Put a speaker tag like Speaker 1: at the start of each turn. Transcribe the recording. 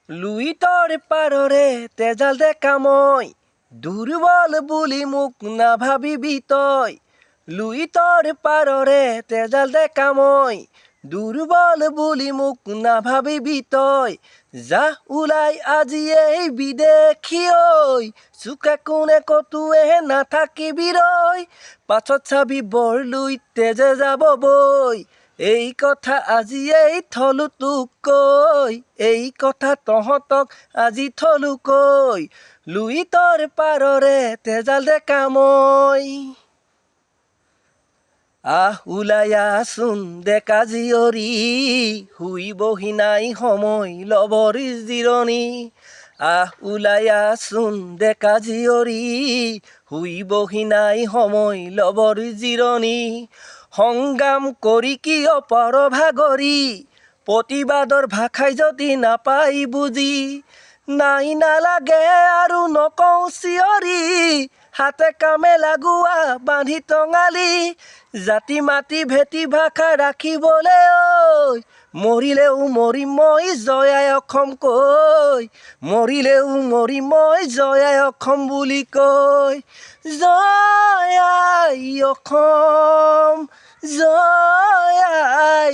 Speaker 1: লুইতৰ পাৰৰে তেজাল ডেকা মই দুৰ্বল বুলি মোক নাভাবিবি তই লুইতৰ পাৰৰে তেজাল ডেকা মই দুৰ্বল বুলি মোক নাভাবিবি তই যা ওলাই আজি এই বিদেশী ঐ চুকে কোণে কতোৱে নাথাকিবি ৰৈ পাছত চাবি বৰলুইত তেজে যাব বৈ এই কথা আজিয়েই থলো তোক কৈ এই কথা তহঁতক আজি থলো কৈ লুইতৰ পাৰৰে তেজাল ডেকা মই ওলাই আহচোন ডেকা জীয়ৰী শুইবহি নাই সময় লবৰ জিৰণি ওলাই আহচোন ডেকা জীয়ৰী শুইবহি নাই সময় লবৰ জিৰণি সংগ্ৰাম কৰি কিয় পৰ ভাগৰি প্ৰতিবাদৰ ভাষাই যদি নাপাই বুজি নাই নালাগে আৰু নকওঁ চিঞৰি হাতে কামে লাগোৱা বান্ধি টঙালি জাতি মাতি ভেটি ভাষা ৰাখিবলৈ ঐ মৰিলেও মৰিম মই জয়াই অসম কৈ মৰিলেও মৰিম মই জয়াই অসম বুলি কৈ জয়াই অসম জয়াই